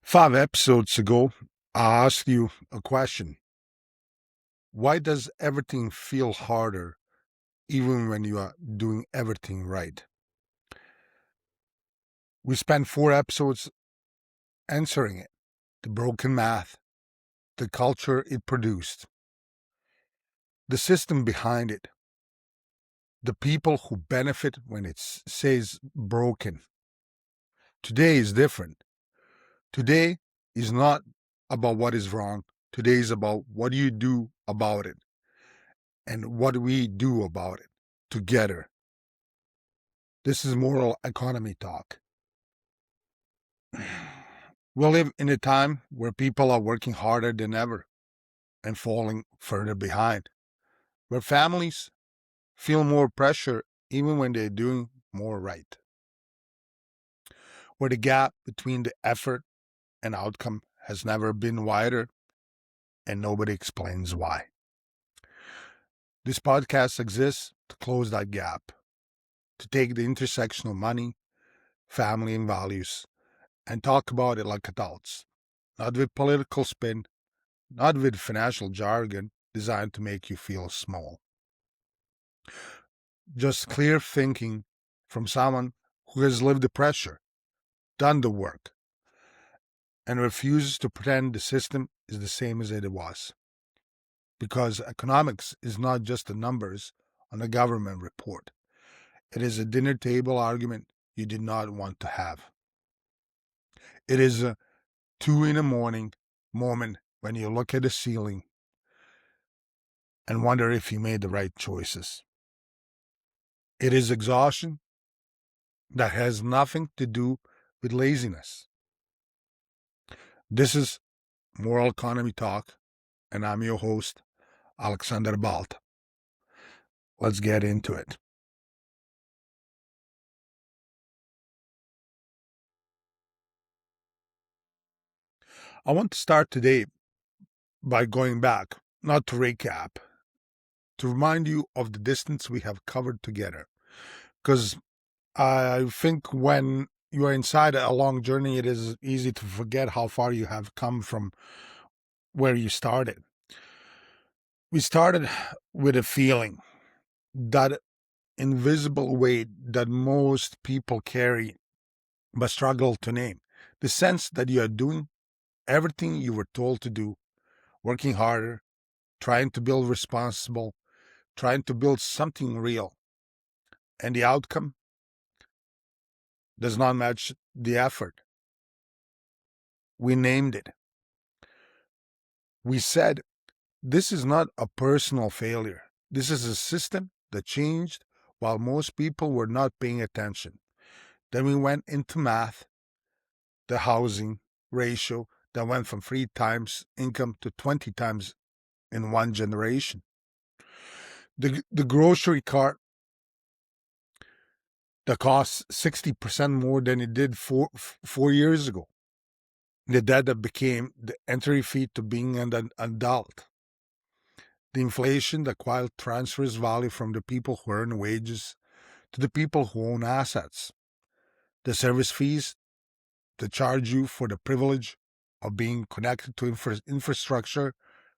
5 episodes ago, I asked you a question. Why does everything feel harder even when you are doing everything right? We spent 4 episodes answering it. The broken math, the culture it produced, the system behind it, the people who benefit when it says broken. Today is different. Today is not about what is wrong. Today is about what do you do about it and what do we do about it together. This is moral economy talk. We live in a time where people are working harder than ever and falling further behind, where families feel more pressure even when they're doing more right, where the gap between the effort and outcome has never been wider and nobody explains why. This podcast exists to close that gap, to take the intersection of money, family, and values and talk about it like adults, not with political spin, not with financial jargon designed to make you feel small. Just clear thinking from someone who has lived the pressure, done the work, and refuses to pretend the system is the same as it was. Because economics is not just the numbers on a government report. It is a dinner table argument you did not want to have. It is a 2 in the morning moment when you look at the ceiling and wonder if you made the right choices. It is exhaustion that has nothing to do with laziness. This is Moral Economy Talk, and I'm your host, Aleksandar Balta. Let's get into it. I want to start today by going back, not to recap, to remind you of the distance we have covered together. Because I think when you are inside a long journey, it is easy to forget how far you have come from where you started. We started with a feeling, that invisible weight that most people carry but struggle to name. The sense that you are doing everything you were told to do, working harder, trying to build responsible, trying to build something real. And the outcome does not match the effort. We named it. We said, this is not a personal failure. This is a system that changed while most people were not paying attention. Then we went into math, the housing ratio that went from 3 times income to 20 times in one generation. The grocery cart that costs 60% more than it did 4 years ago. The debt that became the entry fee to being an adult. The inflation that quietly transfers value from the people who earn wages to the people who own assets. The service fees that charge you for the privilege of being connected to infrastructure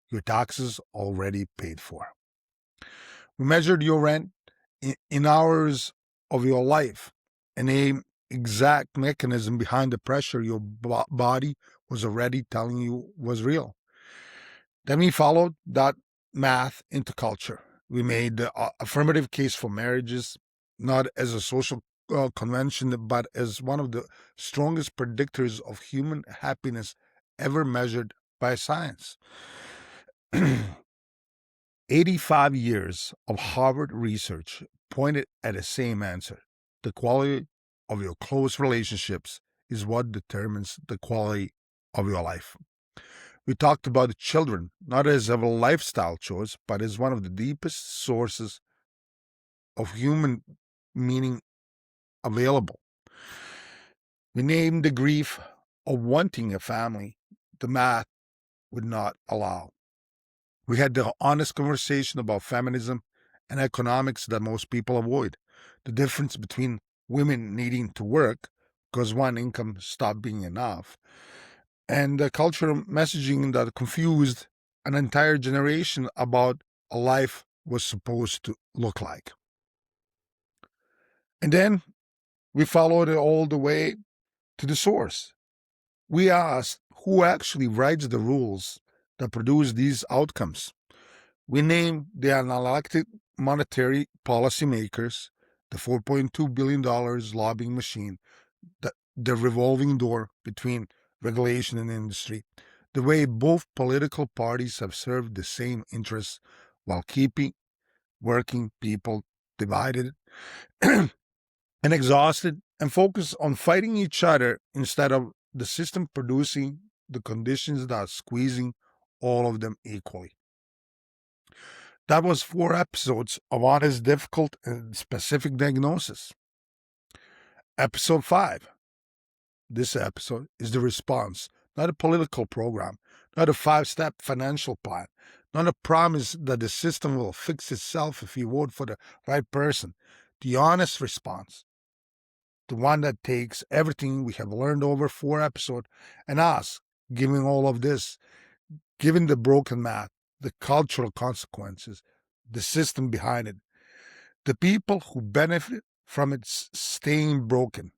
your taxes already paid for. We measured your rent in hours of your life, and a exact mechanism behind the pressure your body was already telling you was real. Then we followed that math into culture. We made the affirmative case for marriages, not as a social convention, but as one of the strongest predictors of human happiness ever measured by science. 85 years of Harvard research pointed at the same answer. The quality of your close relationships is what determines the quality of your life. We talked about children, not as a lifestyle choice, but as one of the deepest sources of human meaning available. We named the grief of wanting a family the math would not allow. We had the honest conversation about feminism and economics that most people avoid. The difference between women needing to work because one income stopped being enough and the cultural messaging that confused an entire generation about a life was supposed to look like. And then we followed it all the way to the source. We asked who actually writes the rules that produce these outcomes. We named the unelected monetary policymakers, the $4.2 billion lobbying machine, the revolving door between regulation and industry, the way both political parties have served the same interests while keeping working people divided and exhausted and focused on fighting each other instead of the system producing the conditions that are squeezing all of them equally. That was 4 episodes of honest, difficult, and specific diagnosis. Episode 5. This episode is the response, not a political program, not a 5-step financial plan, not a promise that the system will fix itself if you vote for the right person. The honest response, the one that takes everything we have learned over 4 episodes and us, giving all of this, given the broken math, the cultural consequences, the system behind it, the people who benefit from its staying broken.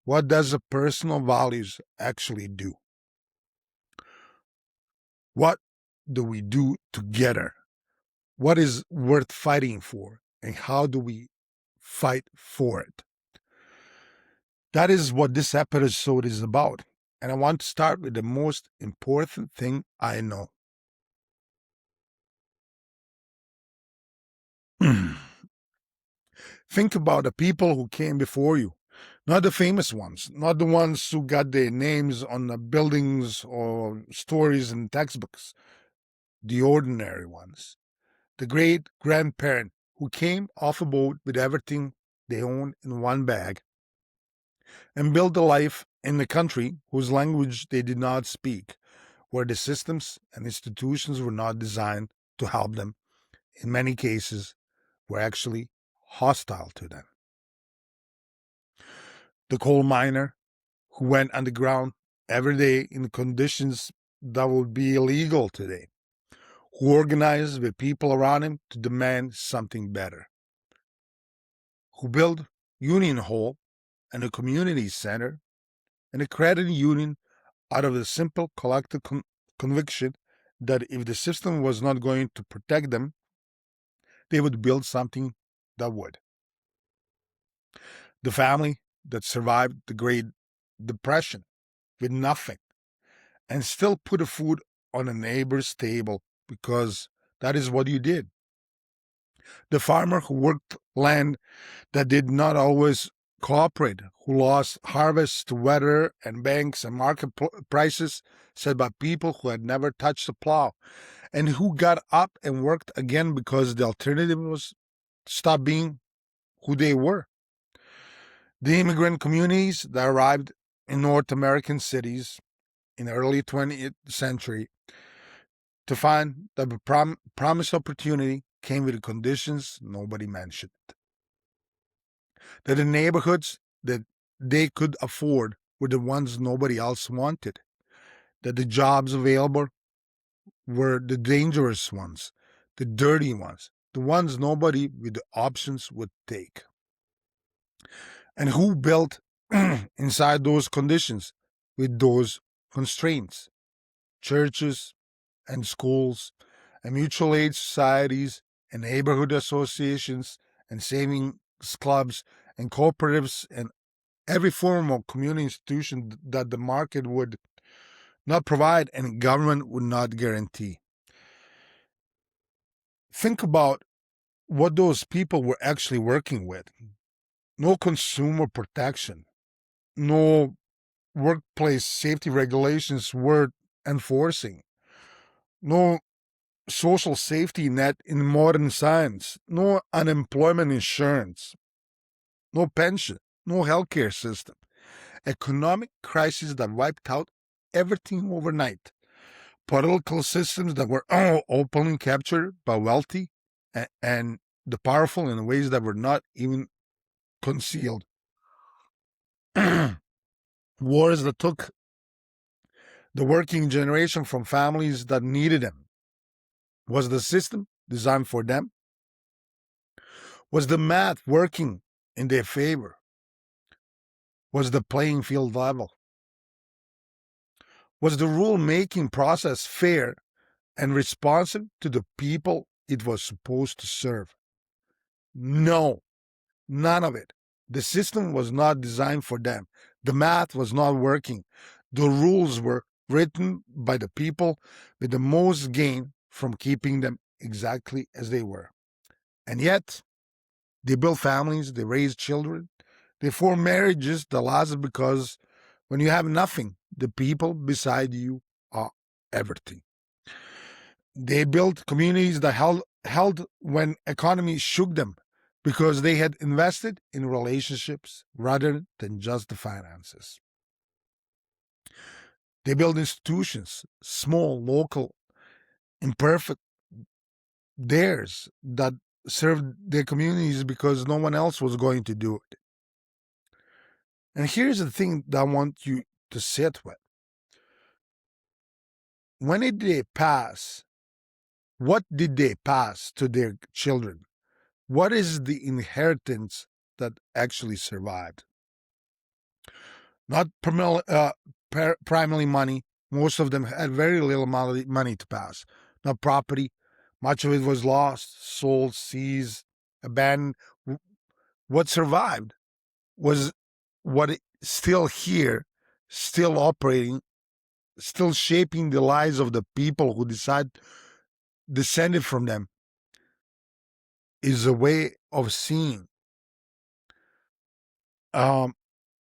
What does the personal values actually do? What do we do together? What is worth fighting for? And how do we fight for it? That is what this episode is about. And I want to start with the most important thing I know. Think about the people who came before you, not the famous ones, not the ones who got their names on the buildings or stories in textbooks, the ordinary ones. The great grandparent who came off a boat with everything they owned in one bag and built a life in a country whose language they did not speak, where the systems and institutions were not designed to help them. In many cases, were actually hostile to them. The coal miner who went underground every day in conditions that would be illegal today, who organized with people around him to demand something better, who built Union Hall and a community center and a credit union out of the simple collective conviction that if the system was not going to protect them, they would build something that would. The family that survived the Great Depression with nothing and still put a food on a neighbor's table because that is what you did. The farmer who worked land that did not always cooperate, who lost harvests to weather and banks and market prices set by people who had never touched the plow, and who got up and worked again because the alternative was to stop being who they were. The immigrant communities that arrived in North American cities in the early 20th century to find that the promised opportunity came with the conditions nobody mentioned. That the neighborhoods that they could afford were the ones nobody else wanted. That the jobs available were the dangerous ones, the dirty ones, the ones nobody with the options would take. And who built inside those conditions with those constraints? Churches and schools and mutual aid societies and neighborhood associations and savings clubs and cooperatives and every form of community institution that the market would not provide and government would not guarantee. Think about what those people were actually working with. No consumer protection, no workplace safety regulations worth enforcing, no social safety net in modern science, no unemployment insurance, no pension, no healthcare system, economic crisis that wiped out everything overnight, political systems that were openly captured by wealthy and the powerful in ways that were not even concealed, wars that took the working generation from families that needed them? Was the system designed for them? Was the math working in their favor? Was the playing field level? Was the rule making process fair and responsive to the people it was supposed to serve? No, none of it. The system was not designed for them. The math was not working. The rules were written by the people with the most gain from keeping them exactly as they were. And yet, they built families, they raised children, they formed marriages that lasted because when you have nothing, the people beside you are everything. They built communities that held when economies shook them because they had invested in relationships rather than just the finances. They built institutions, small, local, imperfect, theirs, that served their communities because no one else was going to do it. And here's the thing that I want you to sit with. When did they pass? What did they pass to their children? What is the inheritance that actually survived? Not primarily money. Most of them had very little money to pass. Not property. Much of it was lost, sold, seized, abandoned. What survived was what is still here, still operating, still shaping the lives of the people who descended from them, is a way of seeing.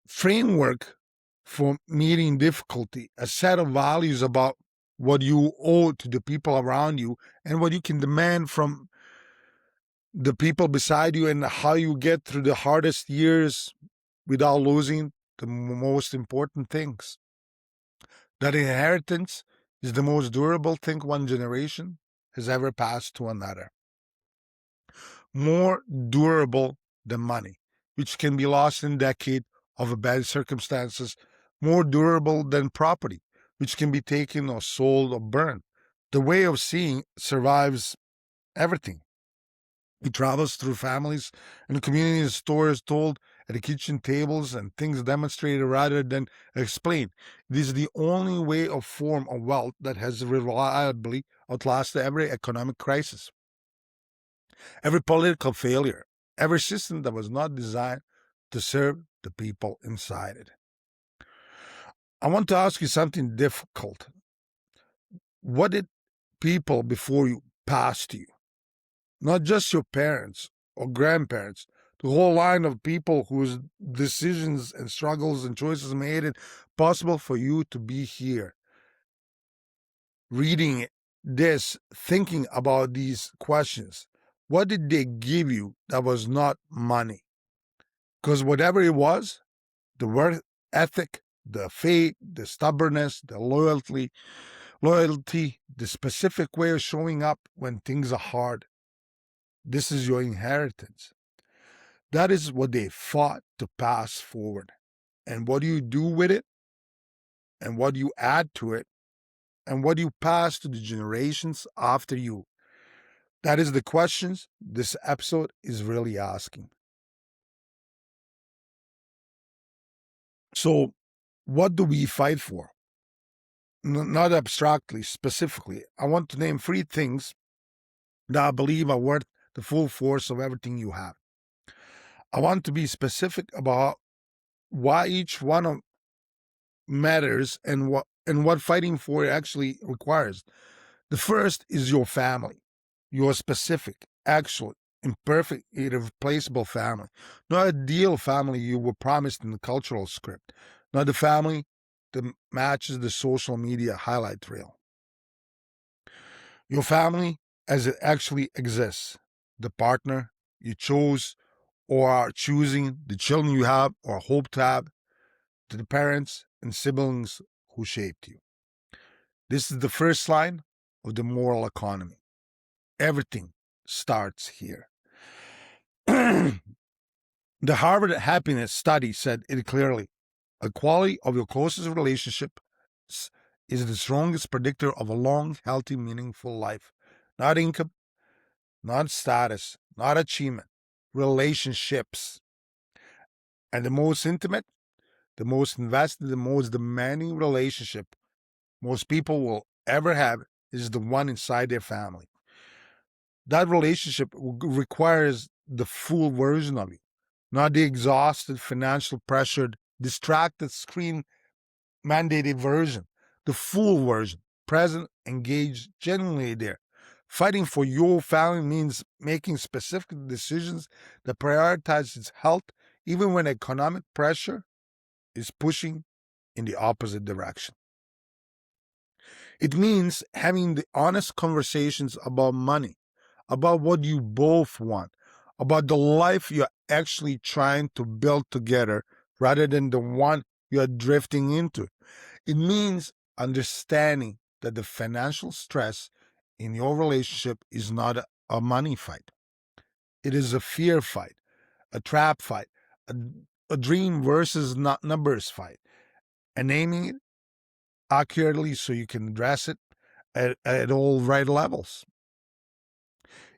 Framework for meeting difficulty, a set of values about what you owe to the people around you and what you can demand from the people beside you, and how you get through the hardest years without losing the most important things. That inheritance is the most durable thing one generation has ever passed to another. More durable than money, which can be lost in a decade of bad circumstances. More durable than property, which can be taken or sold or burned. The way of seeing survives everything. It travels through families and communities, stories told at the kitchen tables, and things demonstrated rather than explained. This is the only way of form of wealth that has reliably outlasted every economic crisis, every political failure, every system that was not designed to serve the people inside it. I want to ask you something difficult. What did people before you pass to you? Not just your parents or grandparents, the whole line of people whose decisions and struggles and choices made it possible for you to be here. Reading this, thinking about these questions. What did they give you that was not money? Because whatever it was, the work ethic, the faith, the stubbornness, the loyalty, the specific way of showing up when things are hard. This is your inheritance. That is what they fought to pass forward. And what do you do with it? And what do you add to it? And what do you pass to the generations after you? That is the questions this episode is really asking. So, what do we fight for? Not abstractly, specifically. I want to name 3 things that I believe are worth the full force of everything you have. I want to be specific about why each one of matters and what fighting for actually requires. The first is your family, your specific, actual, imperfect, irreplaceable family, not a ideal family you were promised in the cultural script, not the family that matches the social media highlight reel. Your family as it actually exists, the partner you chose or are choosing, the children you have or hope to have, to the parents and siblings who shaped you. This is the first line of the moral economy. Everything starts here. The Harvard Happiness Study said it clearly. A quality of your closest relationships is the strongest predictor of a long, healthy, meaningful life. Not income, not status, not achievement, relationships. And the most intimate, the most invested, the most demanding relationship most people will ever have is the one inside their family. That relationship requires the full version of you, not the exhausted, financial pressured, distracted, screen mandated version, the full version, present, engaged, genuinely there. Fighting for your family means making specific decisions that prioritize its health, even when economic pressure is pushing in the opposite direction. It means having the honest conversations about money, about what you both want, about the life you're actually trying to build together rather than the one you're drifting into. It means understanding that the financial stress in your relationship is not a money fight. It is a fear fight, a trap fight, a, a dream versus not numbers fight. And naming it accurately so you can address it at all right levels.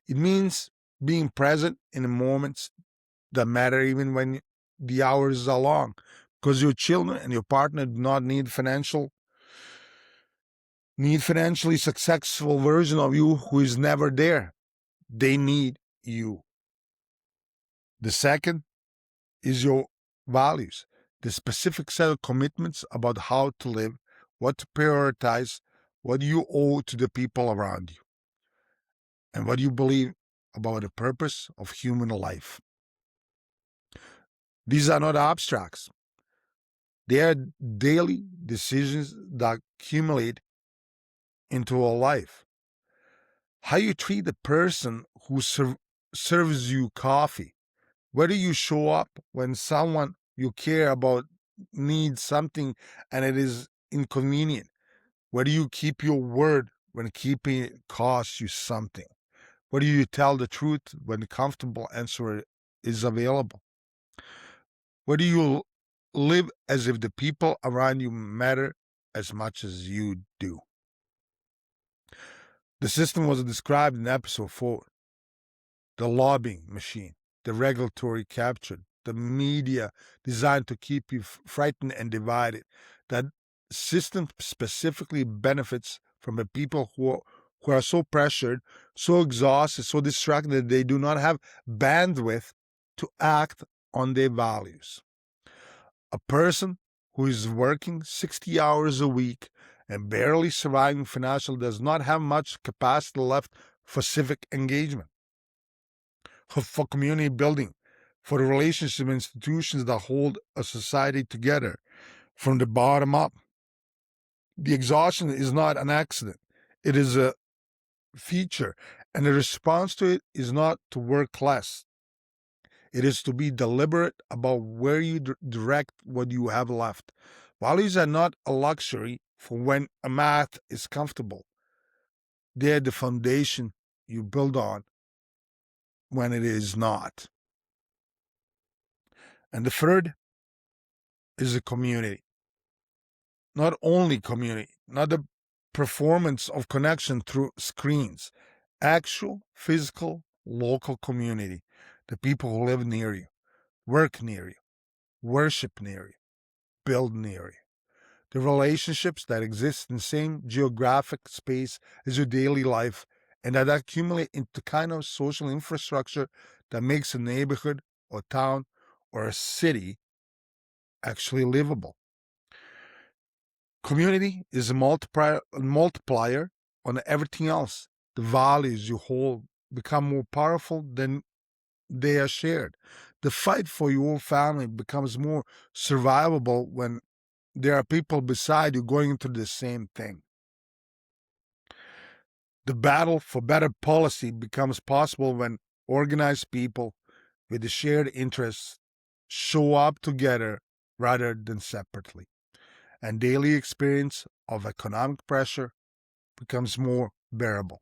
It means being present in the moments that matter even when the hours are long. Because your children and your partner do not need financially successful version of you who is never there. They need you. The second is your values, the specific set of commitments about how to live, what to prioritize, what you owe to the people around you, and what you believe about the purpose of human life. These are not abstracts. They are daily decisions that accumulate into a life. How you treat the person who serves you coffee, whether you show up when someone you care about needs something and it is inconvenient, whether you keep your word when keeping it costs you something, whether you tell the truth when the comfortable answer is available, whether you live as if the people around you matter as much as you do. The system was described in episode 4. The lobbying machine, the regulatory capture, the media designed to keep you frightened and divided. That system specifically benefits from the people who are so pressured, so exhausted, so distracted that they do not have bandwidth to act on their values. A person who is working 60 hours a week and barely surviving financially does not have much capacity left for civic engagement, for community building, for the relationship institutions that hold a society together from the bottom up. The exhaustion is not an accident. It is a feature, and the response to it is not to work less. It is to be deliberate about where you direct what you have left. Values are not a luxury for when a math is comfortable. They're the foundation you build on when it is not. And the third is a community. Not only community, not the performance of connection through screens, actual, physical, local community. The people who live near you, work near you, worship near you, build near you. The relationships that exist in the same geographic space as your daily life and that accumulate into kind of social infrastructure that makes a neighborhood or town or a city actually livable. Community is a multiplier on everything else. The values you hold become more powerful than they are shared. The fight for your family becomes more survivable when there are people beside you going through the same thing. The battle for better policy becomes possible when organized people with the shared interests show up together rather than separately. And daily experience of economic pressure becomes more bearable.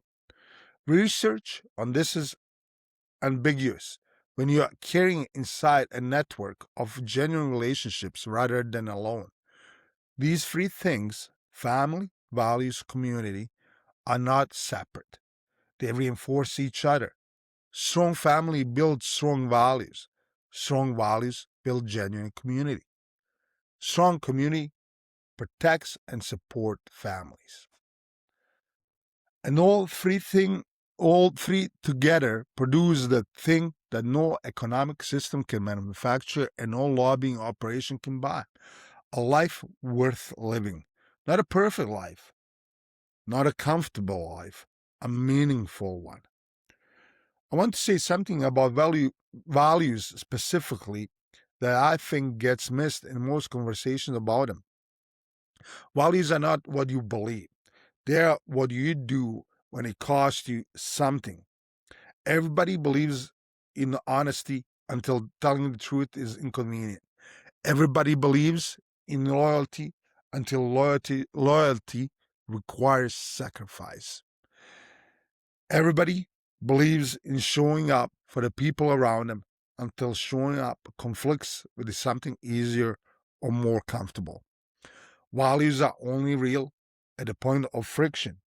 Research on this is ambiguous. When you are carrying inside a network of genuine relationships rather than alone, these three things family, values community are not separate. They reinforce each other. Strong family builds strong values. Strong values build genuine community. Strong community protects and support families. And all three together produce the thing that no economic system can manufacture and no lobbying operation can buy. A life worth living. Not a perfect life, not a comfortable life, a meaningful one. I want to say something about values specifically that I think gets missed in most conversations about them. Values are not what you believe. They're what you do when it costs you something. Everybody believes in honesty until telling the truth is inconvenient. Everybody believes in loyalty until loyalty requires sacrifice. Everybody believes in showing up for the people around them until showing up conflicts with something easier or more comfortable. Values are only real at the point of friction.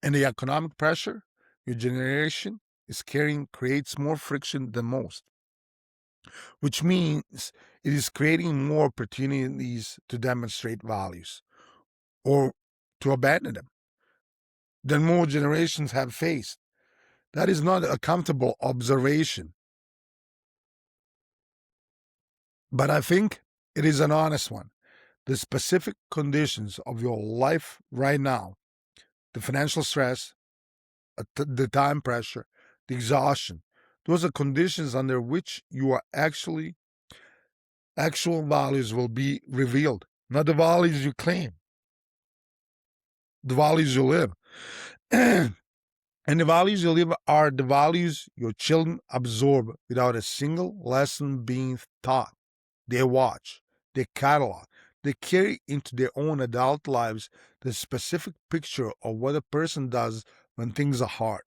And the economic pressure your generation is carrying creates more friction than most, which means it is creating more opportunities to demonstrate values or to abandon them than more generations have faced. That is not a comfortable observation, but I think it is an honest one. The specific conditions of your life right now, the financial stress, the time pressure, the exhaustion, those are conditions under which you are actual values will be revealed, not the values you claim, the values you live. And the values you live are the values your children absorb without a single lesson being taught. They watch, they catalog, they carry into their own adult lives the specific picture of what a person does when things are hard.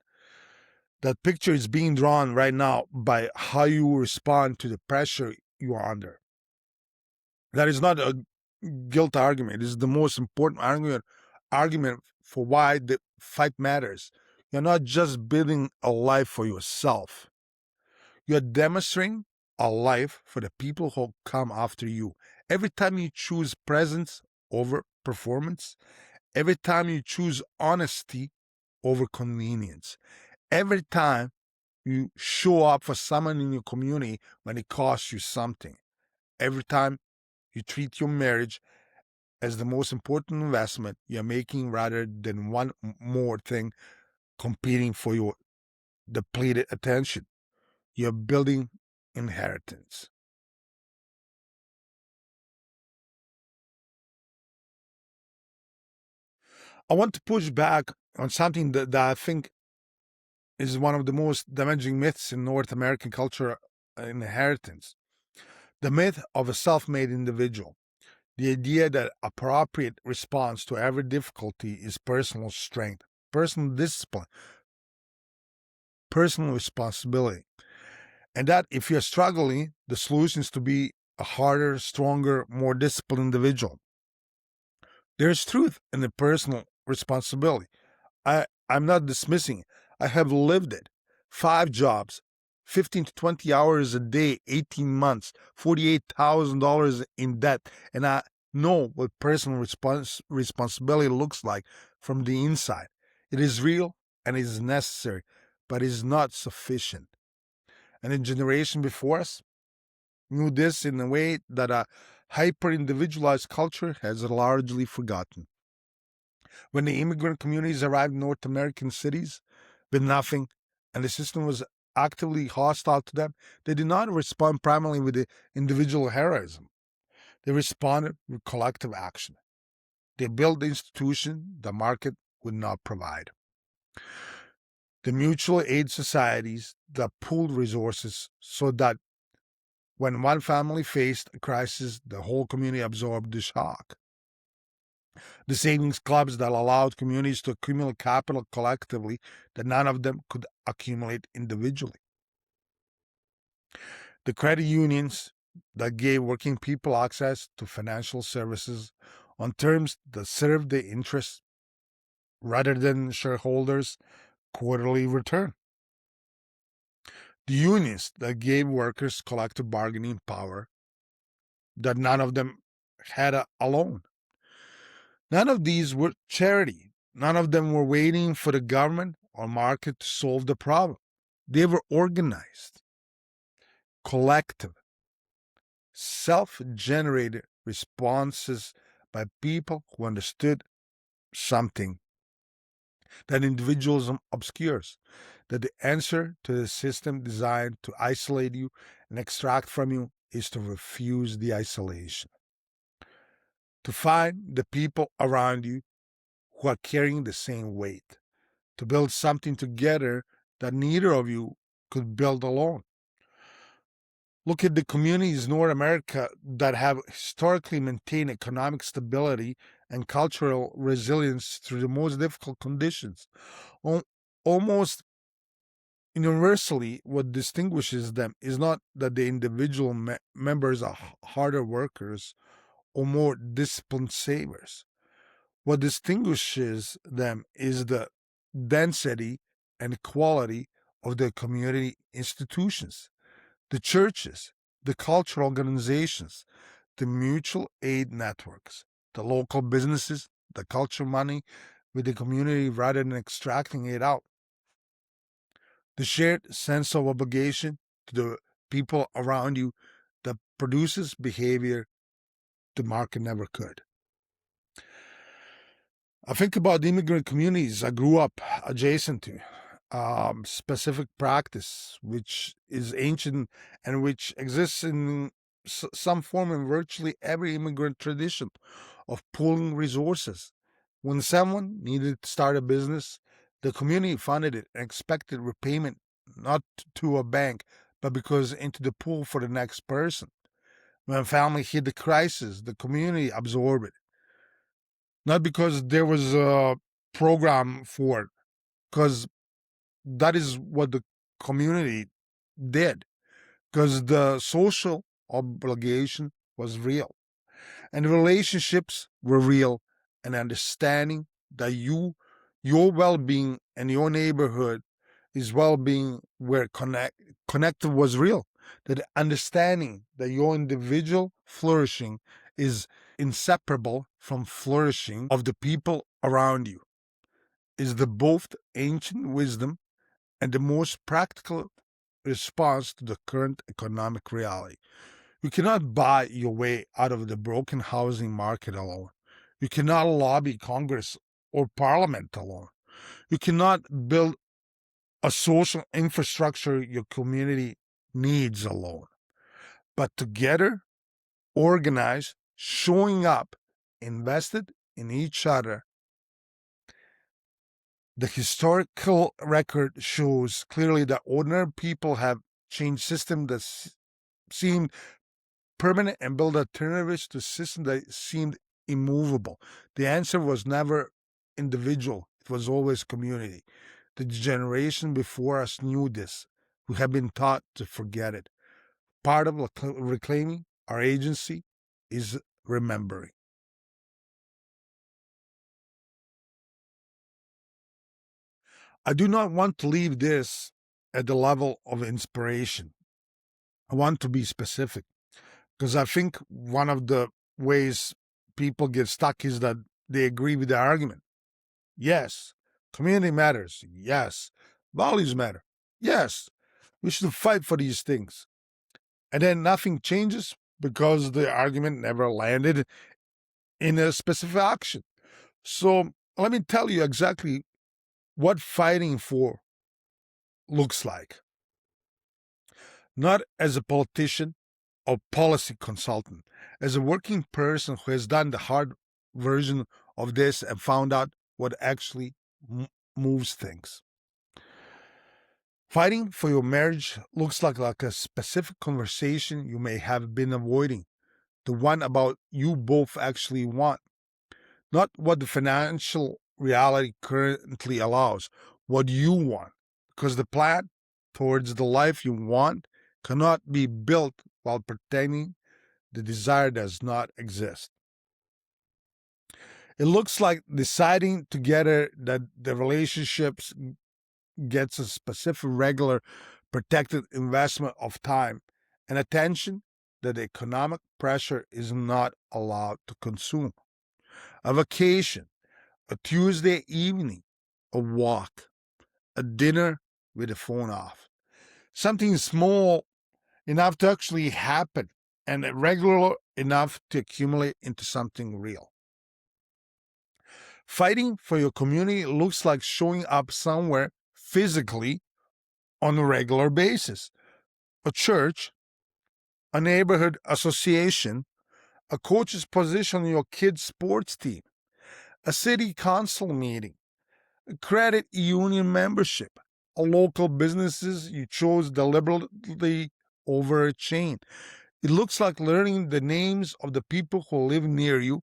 That picture is being drawn right now by how you respond to the pressure you are under. That is not a guilt argument. It is the most important argument for why the fight matters. You're not just building a life for yourself. You're demonstrating a life for the people who come after you. Every time you choose presence over performance, every time you choose honesty over convenience, every time you show up for someone in your community when it costs you something, every time you treat your marriage as the most important investment you're making rather than one more thing competing for your depleted attention. You're building inheritance. I want to push back on something that I think is one of the most damaging myths in North American culture inheritance. The myth of a self made individual. The idea that appropriate response to every difficulty is personal strength, personal discipline, personal responsibility. And that if you're struggling, the solution is to be a harder, stronger, more disciplined individual. There's truth in the personal responsibility. I'm not dismissing it. I have lived it. 5 jobs, 15 to 20 hours a day, 18 months, $48,000 in debt. And I know what personal responsibility looks like from the inside. It is real and it is necessary, but it is not sufficient. And the generation before us knew this in a way that a hyper individualized culture has largely forgotten. When the immigrant communities arrived in North American cities with nothing and the system was actively hostile to them, they did not respond primarily with the individual heroism. They responded with collective action. They built the institution the market would not provide. The mutual aid societies that pooled resources so that when one family faced a crisis, the whole community absorbed the shock. The savings clubs that allowed communities to accumulate capital collectively that none of them could accumulate individually. The credit unions that gave working people access to financial services on terms that serve their interests rather than shareholders' quarterly return. The unions that gave workers collective bargaining power that none of them had alone. None of these were charity. None of them were waiting for the government or market to solve the problem. They were organized, collective, self generated responses by people who understood something that individualism obscures, that the answer to the system designed to isolate you and extract from you is to refuse the isolation, to find the people around you who are carrying the same weight, to build something together that neither of you could build alone. Look at the communities in North America that have historically maintained economic stability and cultural resilience through the most difficult conditions. Almost universally, what distinguishes them is not that the individual members are harder workers or more disciplined savers. What distinguishes them is the density and quality of the community institutions, the churches, the cultural organizations, the mutual aid networks, the local businesses, the culture money with the community rather than extracting it out, the shared sense of obligation to the people around you that produces behavior the market never could. I think about the immigrant communities I grew up adjacent to, specific practice which is ancient and which exists in some form in virtually every immigrant tradition of pooling resources. When someone needed to start a business, the community funded it and expected repayment not to a bank, but because into the pool for the next person. When a family hit the crisis, the community absorbed it, not because there was a program for it, because that is what the community did, because the social obligation was real and the relationships were real, and understanding that your well-being and your neighborhood is well-being where connected was real, that understanding that your individual flourishing is inseparable from flourishing of the people around you is the both ancient wisdom and the most practical response to the current economic reality. You cannot buy your way out of the broken housing market alone. You cannot lobby Congress or Parliament alone. You cannot build a social infrastructure your community needs alone. But together, organized, showing up, invested in each other, the historical record shows clearly that ordinary people have changed systems that seemed permanent and built alternatives to systems that seemed immovable. The answer was never individual, it was always community. The generation before us knew this. We have been taught to forget it. Part of reclaiming our agency is remembering. I do not want to leave this at the level of inspiration. I want to be specific because I think one of the ways people get stuck is that they agree with the argument. Yes, community matters. Yes, values matter. Yes, we should fight for these things. And then nothing changes because the argument never landed in a specific action. So let me tell you exactly what fighting for looks like. Not as a politician or policy consultant, as a working person who has done the hard version of this and found out what actually moves things. Fighting for your marriage looks like a specific conversation you may have been avoiding, the one about you both actually want, not what the financial reality currently allows, what you want, because the plan towards the life you want cannot be built while pretending the desire does not exist. It looks like deciding together that the relationships gets a specific, regular, protected investment of time and attention that the economic pressure is not allowed to consume. A vacation, a Tuesday evening, a walk, a dinner with the phone off. Something small enough to actually happen and regular enough to accumulate into something real. Fighting for your community looks like showing up somewhere physically on a regular basis. A church, a neighborhood association, a coach's position on your kid's sports team, a city council meeting, a credit union membership, a local businesses you chose deliberately over a chain. It looks like learning the names of the people who live near you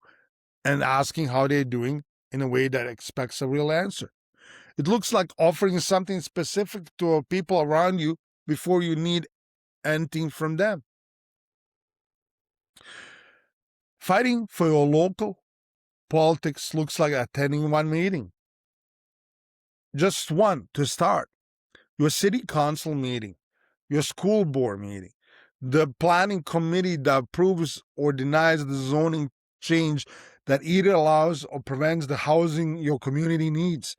and asking how they're doing in a way that expects a real answer. It looks like offering something specific to people around you before you need anything from them. Fighting for your local politics looks like attending one meeting. Just one to start. Your city council meeting, your school board meeting, the planning committee that approves or denies the zoning change that either allows or prevents the housing your community needs.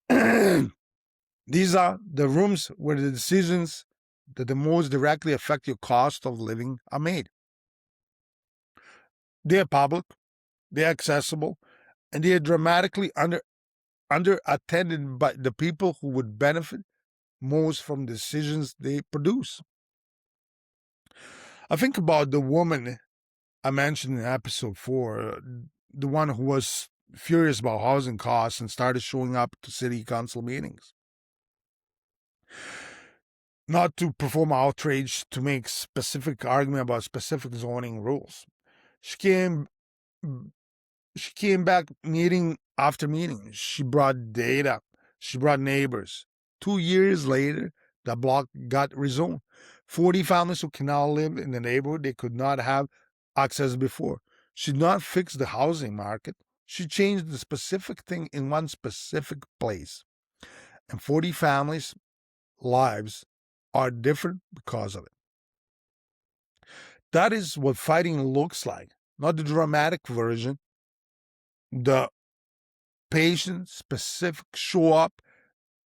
These are the rooms where the decisions that the most directly affect your cost of living are made. They are public, they are accessible, and they are dramatically under attended by the people who would benefit most from decisions they produce. I think about the woman I mentioned in episode 4, the one who was furious about housing costs and started showing up to city council meetings. Not to perform outrage, to make specific argument about specific zoning rules. She came she came back meeting after meeting. She brought data. She brought neighbors. 2 years later, the block got rezoned. 40 families who can now live in the neighborhood they could not have access before. She did not fix the housing market. She changed the specific thing in one specific place. And 40 families' lives are different because of it. That is what fighting looks like, not the dramatic version, the patient, specific, show up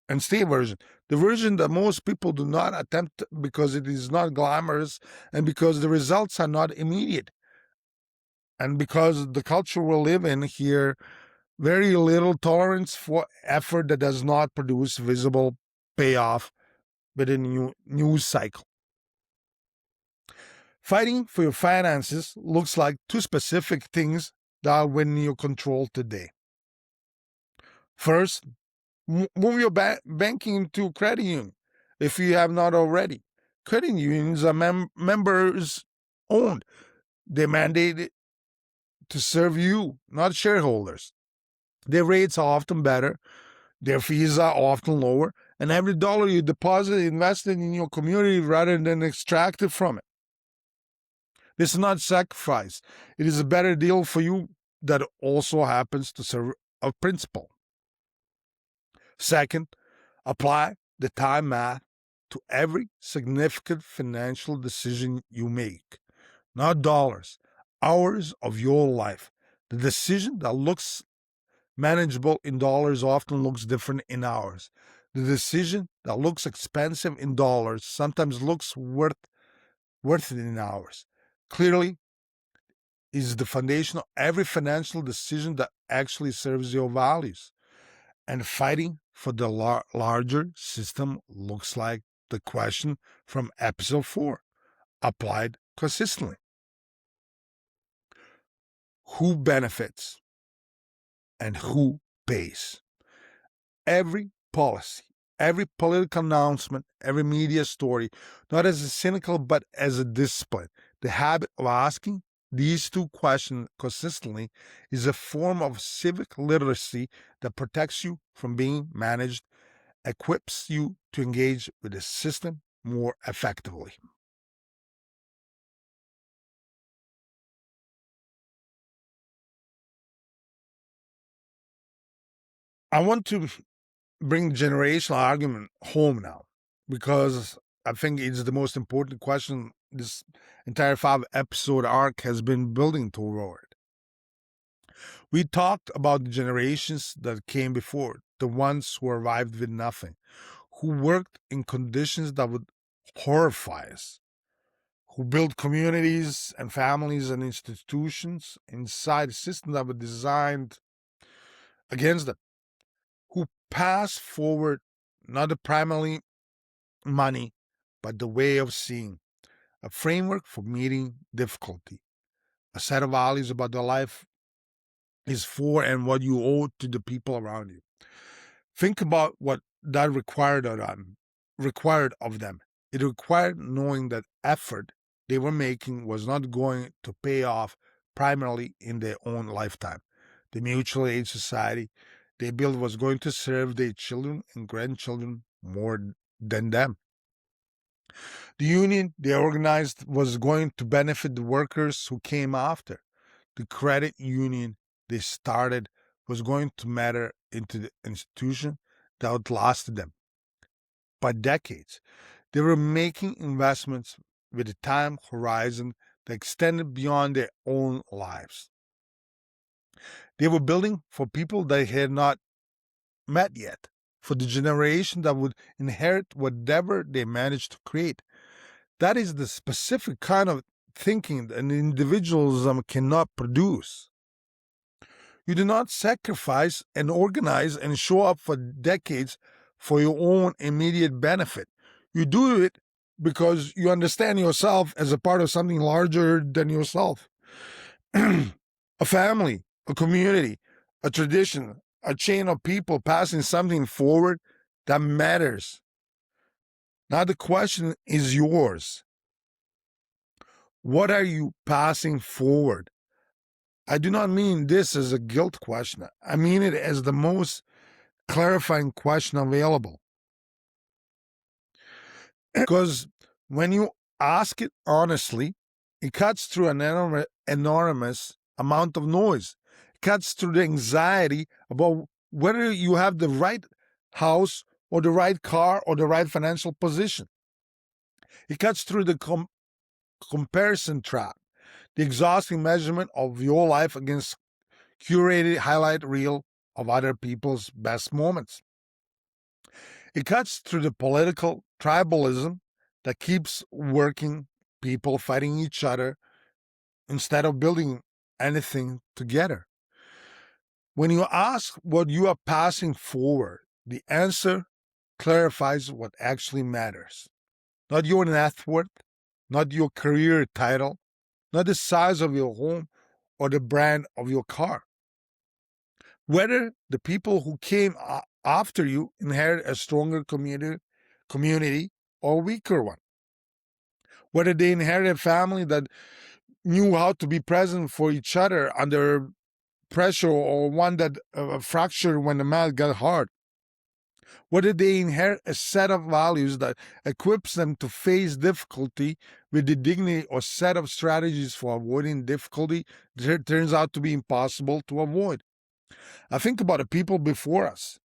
and stay version. The version that most people do not attempt because it is not glamorous and because the results are not immediate. And because the culture we live in here, very little tolerance for effort that does not produce visible payoff within a news cycle. Fighting for your finances looks like two specific things that are within your control today. First, move your banking to credit union if you have not already. Credit unions are members owned. They're mandated to serve you, not shareholders. Their rates are often better, their fees are often lower, and every dollar you deposit invested in your community rather than extracted from it. This is not sacrifice. It is a better deal for you that also happens to serve a principle. Second, apply the time math to every significant financial decision you make. Not dollars, hours of your life. The decision that looks manageable in dollars often looks different in hours. The decision that looks expensive in dollars sometimes looks worth it in hours. Clearly, is the foundation of every financial decision that actually serves your values. And fighting for the larger system looks like the question from episode 4, applied consistently. Who benefits and who pays? Every policy, every political announcement, every media story, not as a cynical but as a discipline. The habit of asking these two questions consistently is a form of civic literacy that protects you from being managed, equips you to engage with the system more effectively. I want to bring the generational argument home now because I think it's the most important question this entire 5 episode arc has been building toward. We talked about the generations that came before, the ones who arrived with nothing, who worked in conditions that would horrify us, who built communities and families and institutions inside a system that was designed against them, who passed forward not the primarily money, but the way of seeing, a framework for meeting difficulty, a set of values about the life is for and what you owe to the people around you. Think about what that required of them. It required knowing that effort they were making was not going to pay off primarily in their own lifetime. The mutual aid society they built was going to serve their children and grandchildren more than them. The union they organized was going to benefit the workers who came after. The credit union they started was going to matter into the institution that outlasted them by decades. They were making investments with a time horizon that extended beyond their own lives. They were building for people they had not met yet, for the generation that would inherit whatever they managed to create. That is the specific kind of thinking that an individualism cannot produce. You do not sacrifice and organize and show up for decades for your own immediate benefit. You do it because you understand yourself as a part of something larger than yourself. A family, a community, a tradition, a chain of people passing something forward that matters. Now the question is yours. What are you passing forward? I do not mean this as a guilt question. I mean it as the most clarifying question available. Because when you ask it honestly, it cuts through an enormous amount of noise. It cuts through the anxiety about whether you have the right house or the right car or the right financial position. It cuts through the comparison trap, the exhausting measurement of your life against curated highlight reel of other people's best moments. It cuts through the political tribalism that keeps working people fighting each other instead of building anything together. When you ask what you are passing forward, the answer clarifies what actually matters. Not your net worth, not your career title, not the size of your home or the brand of your car. Whether the people who came after you inherit a stronger community or a weaker one. Whether they inherit a family that knew how to be present for each other under pressure or one that fractured when the math got hard. Whether they inherit a set of values that equips them to face difficulty with the dignity or set of strategies for avoiding difficulty that turns out to be impossible to avoid. I think about the people before us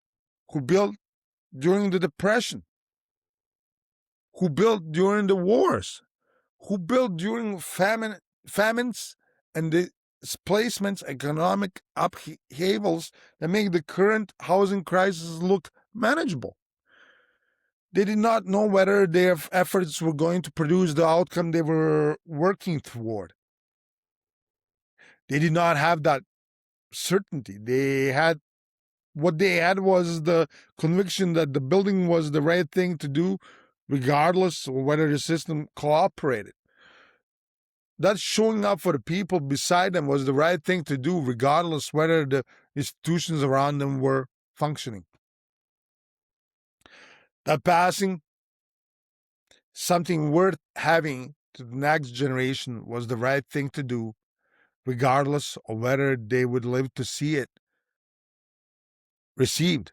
who built during the Depression, who built during the wars, who built during famines and displacements, economic upheavals that make the current housing crisis look manageable. They did not know whether their efforts were going to produce the outcome they were working toward. They did not have that certainty. What they had was the conviction that the building was the right thing to do, regardless of whether the system cooperated. That showing up for the people beside them was the right thing to do, regardless whether the institutions around them were functioning. That passing something worth having to the next generation was the right thing to do, regardless of whether they would live to see it received.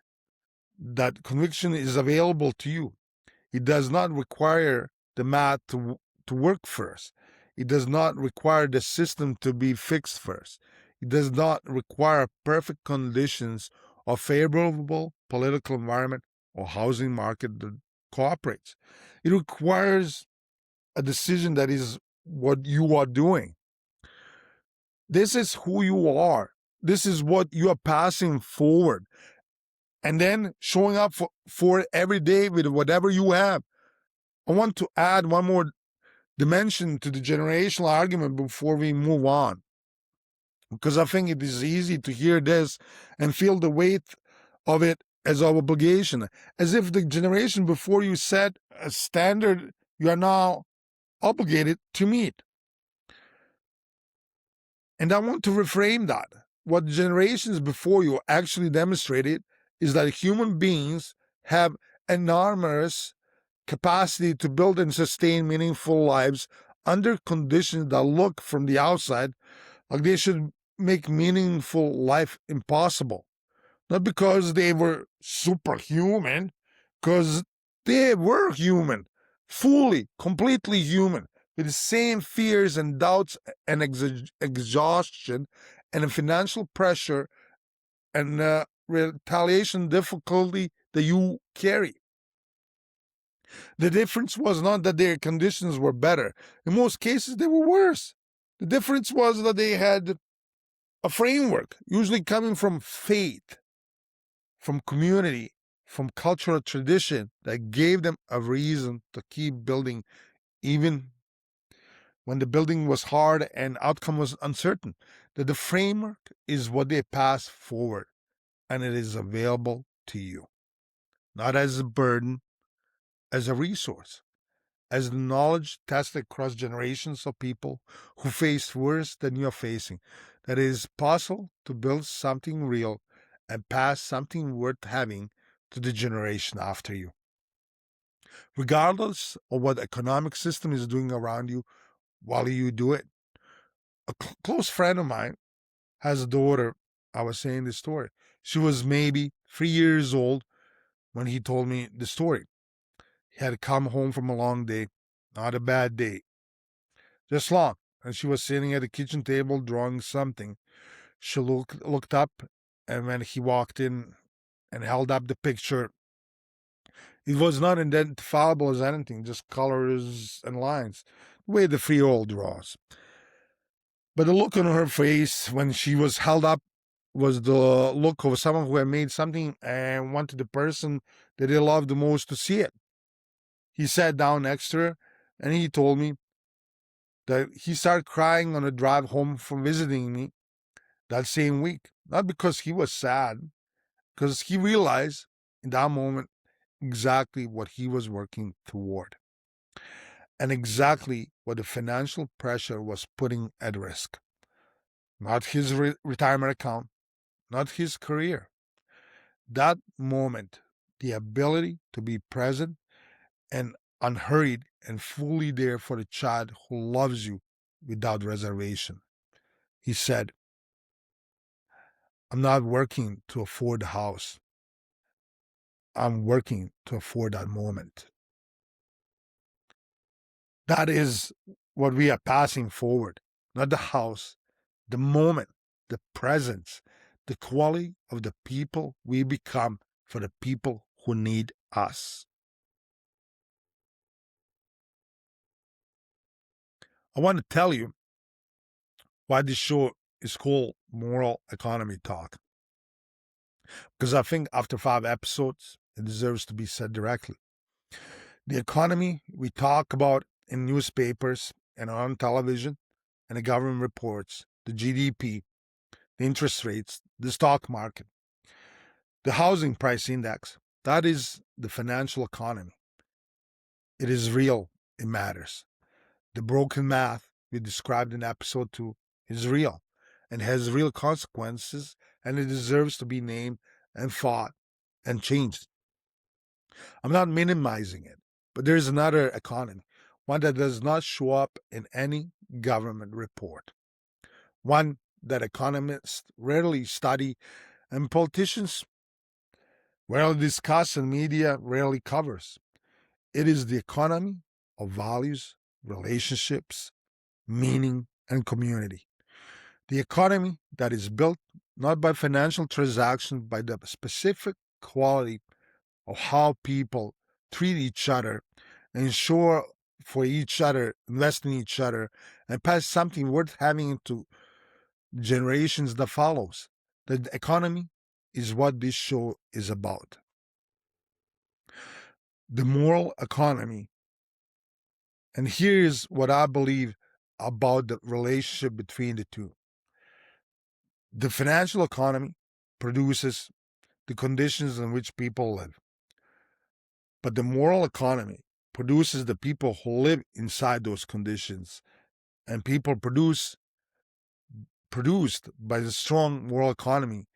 That conviction is available to you. It does not require the math to work first. It does not require the system to be fixed first. It does not require perfect conditions a favorable political environment or housing market that cooperates. It requires a decision that is what you are doing. This is who you are. This is what you are passing forward. And then showing up for it every day with whatever you have. I want to add one more dimension to the generational argument before we move on, because I think it is easy to hear this and feel the weight of it as an obligation, as if the generation before you set a standard you are now obligated to meet. And I want to reframe that. What generations before you actually demonstrated is that human beings have enormous capacity to build and sustain meaningful lives under conditions that look from the outside like they should make meaningful life impossible. Not because they were superhuman, because they were human, fully, completely human, with the same fears and doubts and exhaustion and financial pressure and retaliation difficulty that you carry. The difference was not that their conditions were better. In most cases, they were worse. The difference was that they had a framework, usually coming from faith, from community, from cultural tradition, that gave them a reason to keep building even when the building was hard and outcome was uncertain. That the framework is what they pass forward, and it is available to you, not as a burden, as a resource, as the knowledge tested across generations of people who faced worse than you are facing, that it is possible to build something real and pass something worth having to the generation after you. Regardless of what economic system is doing around you while you do it. A close friend of mine has a daughter. I was saying this story. She was maybe 3 years old when he told me the story. He had come home from a long day, not a bad day, just long. And she was sitting at the kitchen table drawing something. She looked up, and when he walked in and held up the picture, it was not identifiable as anything, just colors and lines, the way the 3-year-old draws. But the look on her face when she was held up was the look of someone who had made something and wanted the person that they loved the most to see it. He sat down next to her and he told me that he started crying on the drive home from visiting me that same week. Not because he was sad, because he realized in that moment exactly what he was working toward and exactly what the financial pressure was putting at risk. Not his retirement account, not his career. That moment, the ability to be present and unhurried and fully there for the child who loves you without reservation. He said, I'm not working to afford the house. I'm working to afford that moment. That is what we are passing forward, not the house, the moment, the presence, the quality of the people we become for the people who need us. I want to tell you why this show is called Moral Economy Talk. Because I think after 5 episodes, it deserves to be said directly. The economy we talk about in newspapers and on television and the government reports, the GDP, the interest rates, the stock market, the housing price index, that is the financial economy. It is real, it matters. The broken math we described in episode 2 is real and has real consequences, and it deserves to be named and fought and changed. I'm not minimizing it, but there is another economy, one that does not show up in any government report, one that economists rarely study and politicians rarely discuss and media rarely covers. It is the economy of values, relationships, meaning, and community. The economy that is built not by financial transactions, by the specific quality of how people treat each other, ensure for each other, invest in each other, and pass something worth having into generations that follows. The economy is what this show is about. The moral economy. And here's what I believe about the relationship between the two. The financial economy produces the conditions in which people live, but the moral economy produces the people who live inside those conditions. And people produced by the strong moral economy,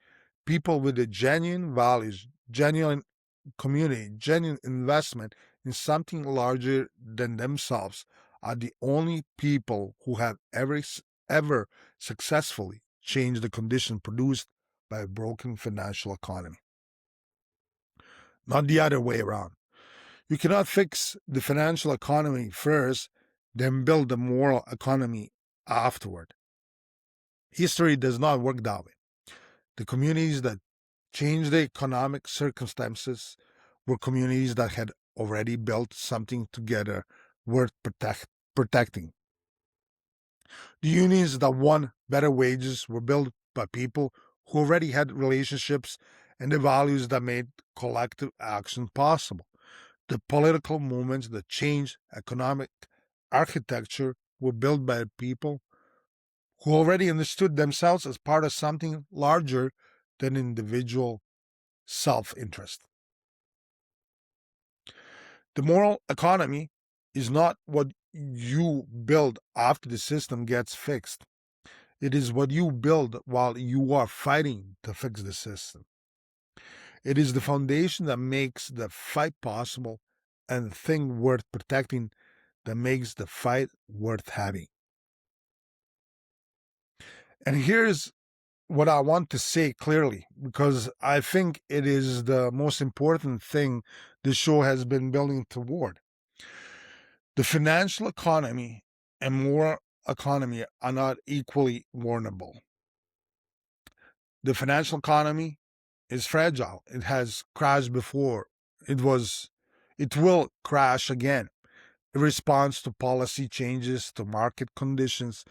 people with the genuine values, genuine community, genuine investment in something larger than themselves, are the only people who have ever successfully changed the condition produced by a broken financial economy. Not the other way around. You cannot fix the financial economy first, then build the moral economy afterward. History does not work that way. The communities that changed the economic circumstances were communities that had already built something together worth protecting. The unions that won better wages were built by people who already had relationships and the values that made collective action possible. The political movements that changed economic architecture were built by people who already understood themselves as part of something larger than individual self interest. The moral economy is not what you build after the system gets fixed. It is what you build while you are fighting to fix the system. It is the foundation that makes the fight possible and the thing worth protecting that makes the fight worth having. And here's what I want to say clearly, because I think it is the most important thing the show has been building toward. The financial economy and moral economy are not equally vulnerable. The financial economy is fragile. It has crashed before. It will crash again. It responds to policy changes, to market conditions,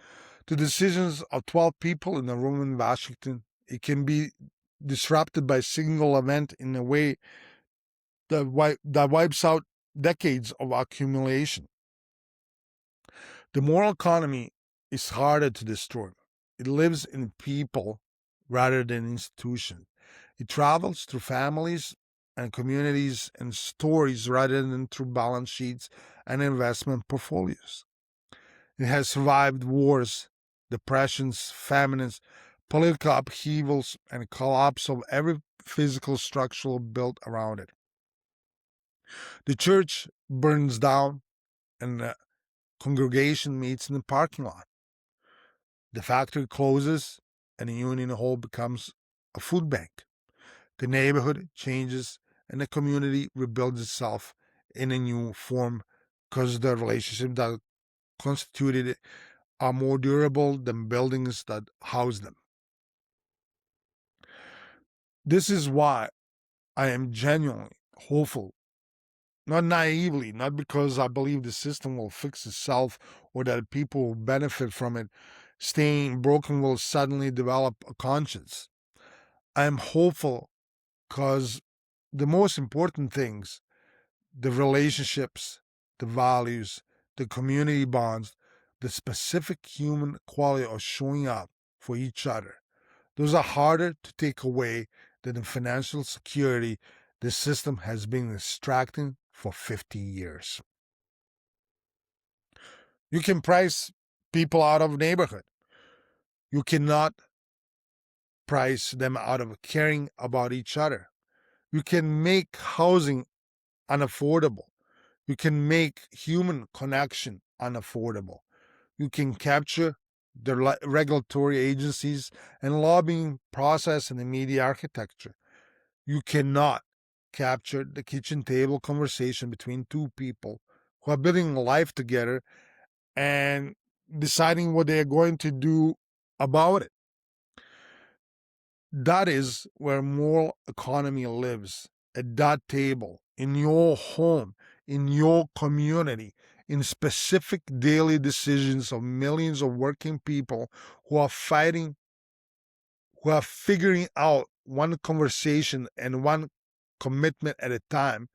to decisions of 12 people in a room in Washington. It can be disrupted by a single event in a way that wipes out decades of accumulation. The moral economy is harder to destroy. It lives in people rather than institutions. It travels through families and communities and stories rather than through balance sheets and investment portfolios. It has survived wars, depressions, famines, political upheavals, and collapse of every physical structure built around it. The church burns down and the congregation meets in the parking lot. The factory closes and the union hall becomes a food bank. The neighborhood changes and the community rebuilds itself in a new form because the relationships that constituted it are more durable than buildings that house them. This is why I am genuinely hopeful, not naively, not because I believe the system will fix itself or that people will benefit from it. Staying broken will suddenly develop a conscience. I am hopeful because the most important things, the relationships, the values, the community bonds, the specific human quality of showing up for each other, those are harder to take away than the financial security the system has been extracting for 50 years. You can price people out of a neighborhood. You cannot price them out of caring about each other. You can make housing unaffordable. You can make human connection unaffordable. You can capture the regulatory agencies and lobbying process and the media architecture. You cannot capture the kitchen table conversation between two people who are building life together and deciding what they are going to do about it. That is where moral economy lives, at that table, in your home, in your community, in specific daily decisions of millions of working people who are fighting, who are figuring out one conversation and one commitment at a time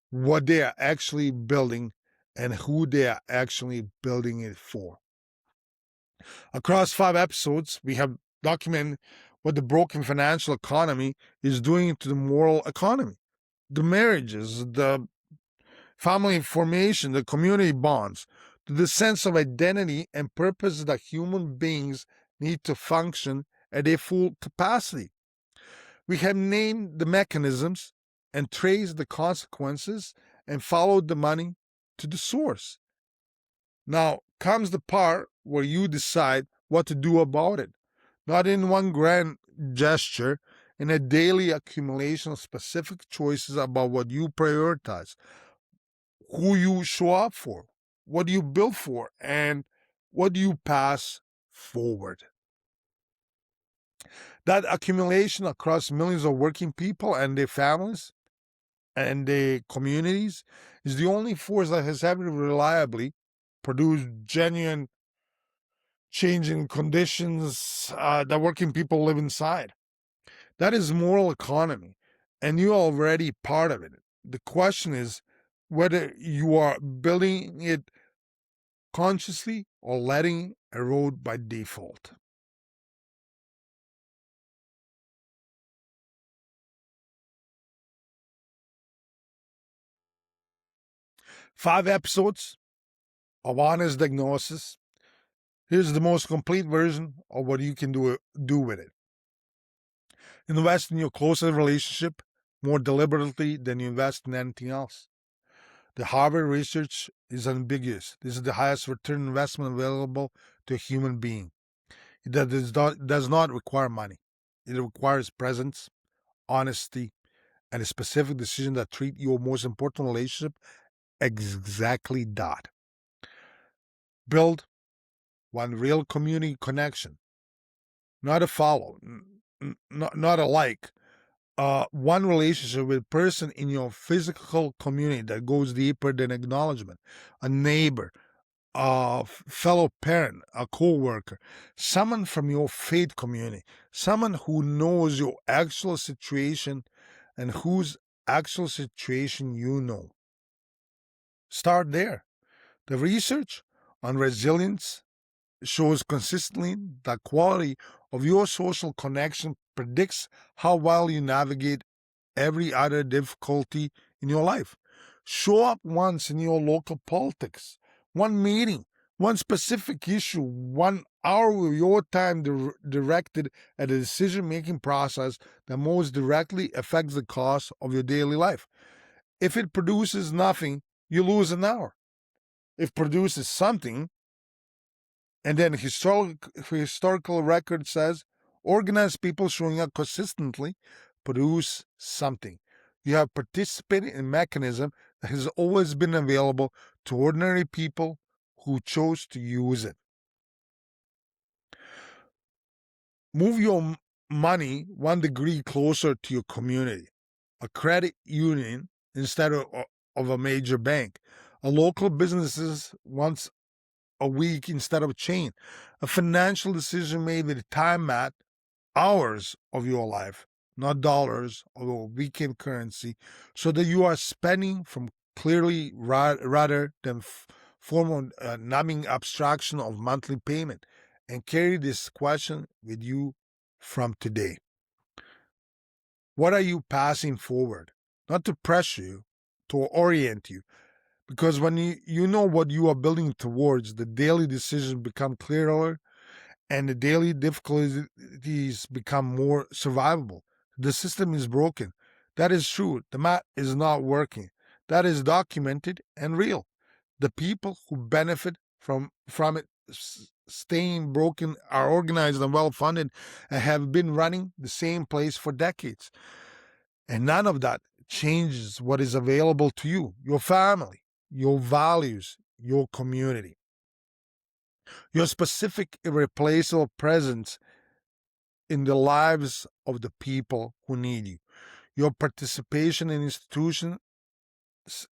what they are actually building and who they are actually building it for. Across 5 episodes, we have documented what the broken financial economy is doing to the moral economy, the marriages, the family formation, the community bonds, the sense of identity and purpose that human beings need to function at their full capacity. We have named the mechanisms and traced the consequences and followed the money to the source. Now comes the part where you decide what to do about it, not in one grand gesture, in a daily accumulation of specific choices about what you prioritize, who you show up for, what you build for, and what you pass forward. That accumulation across millions of working people and their families and their communities is the only force that has ever reliably produced genuine changing conditions that working people live inside. That is moral economy, and you're already part of it. The question is whether you are building it consciously or letting it erode by default. Five episodes of honest diagnosis. Here's the most complete version of what you can do with it. Invest in your closest relationship more deliberately than you invest in anything else. The Harvard research is unambiguous. This is the highest return investment available to a human being. It does not require money. It requires presence, honesty, and a specific decision that treat your most important relationship exactly that. Build one real community connection, not a follow, not a like. One relationship with a person in your physical community that goes deeper than acknowledgement, a neighbor, a fellow parent, a co-worker, someone from your faith community, someone who knows your actual situation and whose actual situation you know. Start there. The research on resilience shows consistently that quality of your social connection predicts how well you navigate every other difficulty in your life. Show up once in your local politics, one meeting, one specific issue, 1 hour of your time directed at a decision making process that most directly affects the course of your daily life. If it produces nothing, you lose an hour. If it produces something, and then historical record says organized people showing up consistently produce something. You have participated in a mechanism that has always been available to ordinary people who chose to use it. Move your money 1 degree closer to your community, a credit union instead of a major bank, a local businesses once a week instead of a chain, a financial decision made with time at hours of your life, not dollars or weekend currency, so that you are spending from clearly rather than form of numbing abstraction of monthly payment. And carry this question with you from today. What are you passing forward? Not to pressure you, to orient you. Because when you know what you are building towards, the daily decisions become clearer and the daily difficulties become more survivable. The system is broken. That is true. The math is not working. That is documented and real. The people who benefit from it staying broken are organized and well funded and have been running the same place for decades. And none of that changes what is available to you, your family, your values, your community. Your specific irreplaceable presence in the lives of the people who need you. Your participation in institutions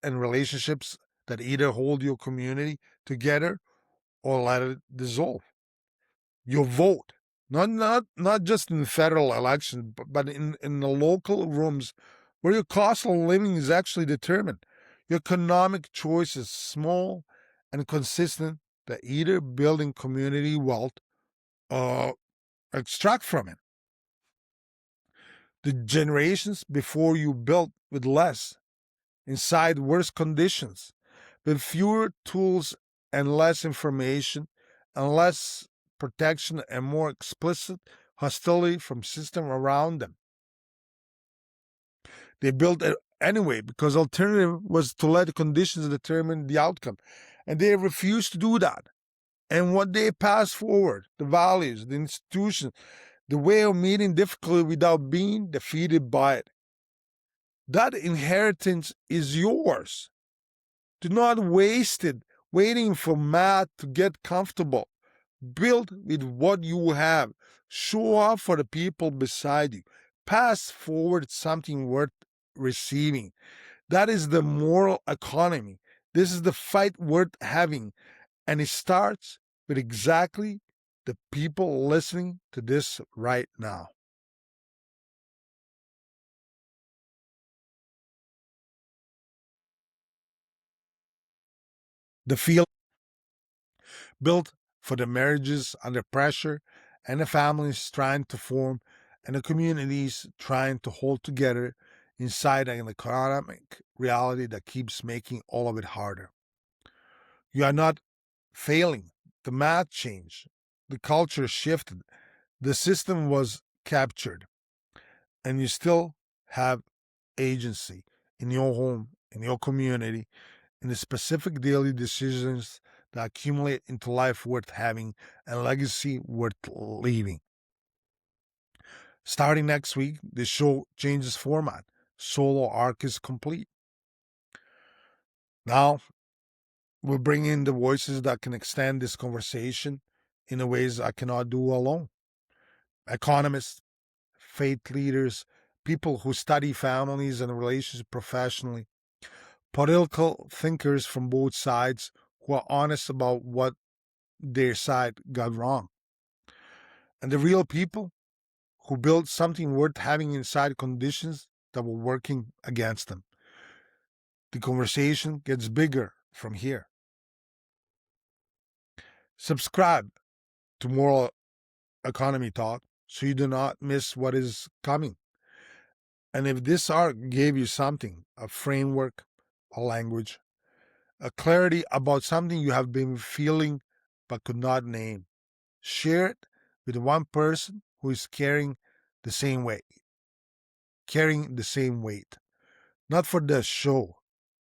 and relationships that either hold your community together or let it dissolve. Your vote, not just in federal elections, but in the local rooms where your cost of living is actually determined. Your economic choices, small and consistent, that either building community wealth or extract from it. The generations before you built with less, inside worse conditions, with fewer tools and less information and less protection and more explicit hostility from system around them. They built it anyway because alternative was to let the conditions determine the outcome. And they refused to do that. And what they passed forward, the values, the institutions, the way of meeting difficulty without being defeated by it. That inheritance is yours. Do not waste it waiting for math to get comfortable. Build with what you have. Show up for the people beside you. Pass forward something worth receiving. That is the moral economy. This is the fight worth having. And it starts with exactly the people listening to this right now. The field built for the marriages under pressure and the families trying to form and the communities trying to hold together inside an economic reality that keeps making all of it harder. You are not failing. The math changed. The culture shifted. The system was captured. And you still have agency in your home, in your community, in the specific daily decisions that accumulate into life worth having and legacy worth leaving. Starting next week, the show changes format. Solo arc is complete. Now, we're bringing in the voices that can extend this conversation in the ways I cannot do alone. Economists, faith leaders, people who study families and relationships professionally, political thinkers from both sides who are honest about what their side got wrong, and the real people who built something worth having inside conditions that were working against them. The conversation gets bigger from here. Subscribe to Moral Economy Talk so you do not miss what is coming. And if this arc gave you something, a framework, a language, a clarity about something you have been feeling but could not name, share it with one person who is the same weight, carrying the same weight. Not for the show,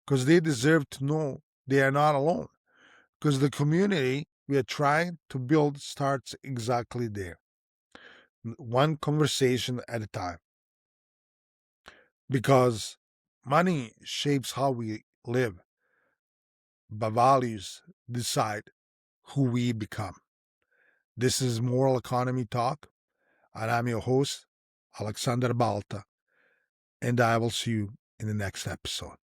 because they deserve to know they are not alone. Because the community we are trying to build starts exactly there, one conversation at a time. Because money shapes how we live, but values decide who we become. This is Moral Economy Talk, and I'm your host, Aleksandar Balta, and I will see you in the next episode.